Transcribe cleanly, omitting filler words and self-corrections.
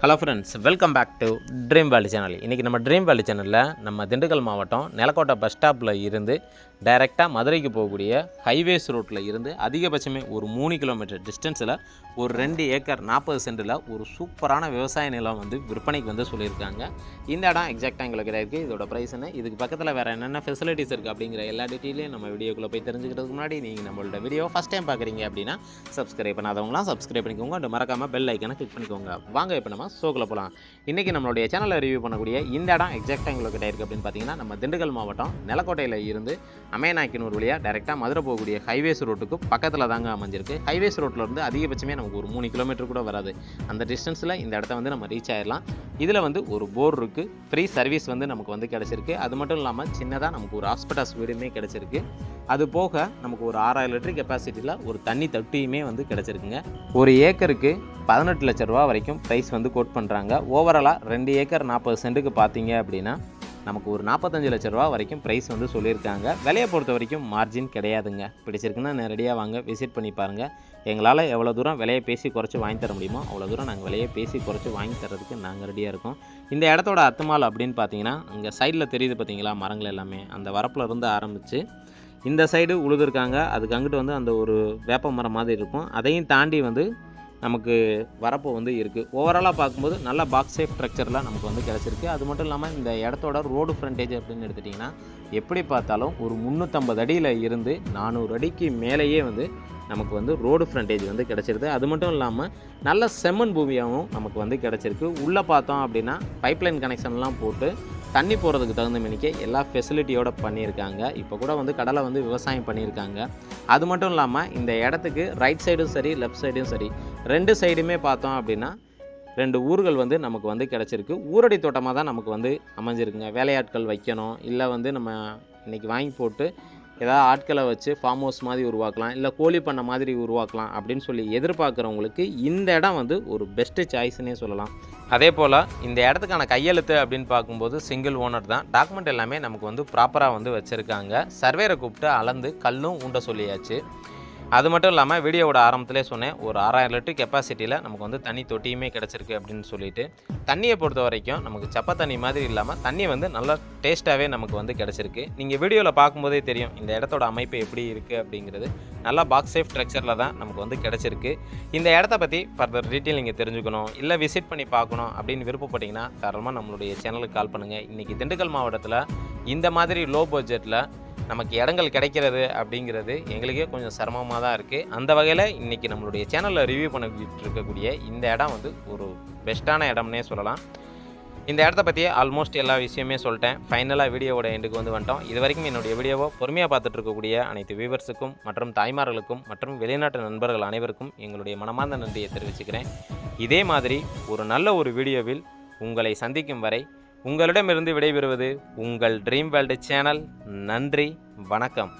Hello friends, welcome back to dream world channel. இன்றைக்கி நம்ம dream world சேனலில் நம்ம திண்டுக்கல் மாவட்டம் நிலக்கோட்டை பஸ் ஸ்டாப்பில் இருந்து டைரெக்டாக மதுரைக்கு போகக்கூடிய ஹைவேஸ் ரோட்டில் இருந்து அதிகபட்சமே ஒரு 3 கிலோமீட்டர் டிஸ்டன்ஸில் ஒரு 2 ஏக்கர் 40 சென்டில் ஒரு சூப்பரான விவசாய நிலம் வந்து விற்பனைக்கு வந்து சொல்லியிருக்காங்க. இந்த இடம் எக்ஸாக்டாக எங்களுக்கு இருக்குது. இதோட ப்ரைஸ் என்ன, இதுக்கு பக்கத்தில் வேறு என்னென்ன ஃபெசிலிட்டிஸ் இருக்குது அப்படிங்கிற எல்லா டீட்டெயிலையும் நம்ம வீடியோக்குள்ளே போய் தெரிஞ்சுக்கிறதுக்கு முன்னாடி நீங்கள் நம்மளோட வீடியோ ஃபஸ்ட் டைம் பார்க்குறீங்க அப்படின்னா சப்ஸ்கிரைப் பண்ணாதவங்களாம் சப்ஸ்கிரைப் பண்ணிக்கோங்க. அண்ட் மறக்காமல் பெல் ஐக்கனை கிளிக் பண்ணிக்கோங்க. வாங்க இப்போ நம்ம ஷோக்குள்ளே போகலாம். இன்றைக்கி நம்மளுடைய சேனலில் ரிவ்யூ பண்ணக்கூடிய இந்த இடம் எக்ஸாக்டாக எங்களுக்கு இருக்குது அப்படின்னு பார்த்தீங்கன்னா நம்ம திண்டுக்கல் மாவட்டம் நிலக்கோட்டையில் இருந்து அமேநாயக்கனூர் வழியாக டைரெக்டாக மதுரை போகக்கூடிய ஹைவேஸ் ரோட்டுக்கு பக்கத்தில் தாங்க அமைஞ்சிருக்கு. ஹைவேஸ் ரோட்டில் இருந்து அதிகபட்சமே நமக்கு ஒரு 3 கிலோமீட்டர் கூட வராது. அந்த டிஸ்டன்ஸில் இந்த இடத்த வந்து நம்ம ரீச் ஆயிடலாம். இதில் வந்து ஒரு போர் இருக்குது, ஃப்ரீ சர்வீஸ் வந்து நமக்கு வந்து கிடச்சிருக்கு. அது மட்டும் இல்லாமல் சின்னதாக நமக்கு ஒரு ஹாஸ்பிட்டல்ஸ் வீடுமே கிடச்சிருக்கு. அது போக நமக்கு ஒரு 6000 லிட்டர் கெப்பாசிட்டியில் ஒரு தண்ணி தொட்டியுமே வந்து கிடச்சிருக்குங்க. ஒரு ஏக்கருக்கு 18 லட்ச ரூபா வரைக்கும் ப்ரைஸ் வந்து கோட் பண்ணுறாங்க. ஓவராலாக 2 ஏக்கர் 40 சென்ட்டுக்கு பார்த்தீங்க அப்படின்னா நமக்கு ஒரு 45 லட்ச ரூபா வரைக்கும் ப்ரைஸ் வந்து சொல்லியிருக்காங்க. விலையை பொறுத்த வரைக்கும் மார்ஜின் கிடையாதுங்க. பிடிச்சிருக்குன்னா நேரடியாக வாங்க, விசிட் பண்ணி பாருங்கள். எங்களால் எவ்வளோ தூரம் விலையை பேசி குறைச்சி வாங்கி தர முடியுமோ அவ்வளோ தூரம் நாங்கள் விலையை பேசி குறைச்சி வாங்கி தரதுக்கு நாங்கள் ரெடியாக இருக்கோம். இந்த இடத்தோட அத்துமால் அப்படின்னு பார்த்தீங்கன்னா அங்கே சைடில் தெரியுது பார்த்தீங்களா மரங்கள் எல்லாமே, அந்த வரப்பில் இருந்து ஆரம்பித்து இந்த சைடு உழுதுருக்காங்க. அதுக்கு அங்கிட்டு வந்து அந்த ஒரு வேப்ப மரம் மாதிரி இருக்கும். அதையும் தாண்டி வந்து நமக்கு வரப்பு வந்து இருக்குது. ஓவராலாக பார்க்கும்போது நல்ல பாக்ஸ் சேஃப் ஸ்ட்ரக்சரில் நமக்கு வந்து கிடச்சிருக்கு. அது மட்டும் இல்லாமல் இந்த இடத்தோட ரோடு ஃப்ரண்டேஜ் அப்படின்னு எடுத்துட்டிங்கன்னா எப்படி பார்த்தாலும் ஒரு 350 அடியில் இருந்து 400 அடிக்கு மேலேயே வந்து நமக்கு வந்து ரோடு ஃப்ரண்டேஜ் வந்து கிடச்சிருது. அது மட்டும் இல்லாமல் நல்ல செம்மண் பூமியாகவும் நமக்கு வந்து கிடச்சிருக்கு. உள்ளே பார்த்தோம் அப்படின்னா பைப்லைன் கனெக்ஷன்லாம் போட்டு தண்ணி போகிறதுக்கு தகுந்த மணிக்கே எல்லா ஃபெசிலிட்டியோடு பண்ணியிருக்காங்க. இப்போ கூட வந்து கடலை வந்து விவசாயம் பண்ணியிருக்காங்க. அது மட்டும் இல்லாமல் இந்த இடத்துக்கு ரைட் சைடும் சரி லெஃப்ட் சைடும் சரி 2 சைடுமே பார்த்தோம் அப்படின்னா 2 ஊர்கள் வந்து நமக்கு வந்து கிடச்சிருக்கு. ஊரடி தோட்டமாக தான் நமக்கு வந்து அமைஞ்சிருக்குங்க. வேலையாட்கள் வைக்கணும், இல்லை வந்து நம்ம இன்றைக்கி வாங்கி போட்டு ஏதாவது ஆட்களை வச்சு ஃபார்ம் ஹவுஸ் மாதிரி உருவாக்கலாம், இல்லை கோழி பண்ணை மாதிரி உருவாக்கலாம் அப்படின்னு சொல்லி எதிர்பார்க்குறவங்களுக்கு இந்த இடம் வந்து ஒரு பெஸ்ட்டு சாய்ஸ்னே சொல்லலாம். அதே போல் இந்த இடத்துக்கான கையெழுத்து அப்படின்னு பார்க்கும்போது சிங்கிள் ஓனர் தான். டாக்குமெண்ட் எல்லாமே நமக்கு வந்து ப்ராப்பராக வந்து வச்சுருக்காங்க. சர்வேரை கூப்பிட்டு அளந்து கல்லும் ஊண்ட சொல்லியாச்சு. அது மட்டும் இல்லாமல் வீடியோவோட ஆரம்பத்திலே சொன்னேன், ஒரு 6000 லிட்டர் கெப்பாசிட்டியில் நமக்கு வந்து தண்ணி தொட்டியுமே கிடச்சிருக்கு அப்படின்னு சொல்லிட்டு. தண்ணியை பொறுத்த வரைக்கும் நமக்கு சப்பை தண்ணி மாதிரி இல்லாமல் தண்ணி வந்து நல்லா டேஸ்ட்டாகவே நமக்கு வந்து கிடச்சிருக்கு. நீங்கள் வீடியோவில் பார்க்கும்போதே தெரியும் இந்த இடத்தோட அமைப்பு எப்படி இருக்குது அப்படிங்கிறது. நல்லா பாக்ஸ் சேஃப் ஸ்ட்ரக்சரில் தான் நமக்கு வந்து கிடச்சிருக்கு. இந்த இடத்த பற்றி ஃபர்தர் டீட்டெயில் நீங்கள் தெரிஞ்சுக்கணும், இல்லை விசிட் பண்ணி பார்க்கணும் அப்படின்னு விருப்பப்பட்டீங்கன்னா தாராளமாக நம்மளுடைய சேனலுக்கு கால் பண்ணுங்கள். இன்றைக்கி திண்டுக்கல் மாவட்டத்தில் இந்த மாதிரி லோ பட்ஜெட்டில் நமக்கு இடங்கள் கிடைக்கிறது அப்படிங்கிறது எங்களுக்கே கொஞ்சம் சிரமமாக தான் இருக்குது. அந்த வகையில் இன்றைக்கி நம்மளுடைய சேனலில் ரிவ்யூ பண்ணிக்கிட்டு இருக்கக்கூடிய இந்த இடம் வந்து ஒரு பெஸ்ட்டான இடம்னே சொல்லலாம். இந்த இடத்த பற்றி ஆல்மோஸ்ட் எல்லா விஷயமே சொல்லிட்டேன். ஃபைனலாக வீடியோவோட எண்டுக்கு வந்து வந்துட்டோம். இது வரைக்கும் என்னுடைய வீடியோவை பொறுமையாக பார்த்துட்டு இருக்கக்கூடிய அனைத்து வியூவர்ஸுக்கும் மற்றும் தாய்மார்களுக்கும் மற்றும் வெளிநாட்டு நண்பர்கள் அனைவருக்கும் எங்களுடைய மனமார்ந்த நன்றியை தெரிவிச்சுக்கிறேன். இதே மாதிரி ஒரு நல்ல ஒரு வீடியோவில் உங்களை சந்திக்கும் வரை உங்களிடமிருந்து விடைபெறுவது உங்கள் ட்ரீம் வேர்ல்டு சேனல். நன்றி, வணக்கம்.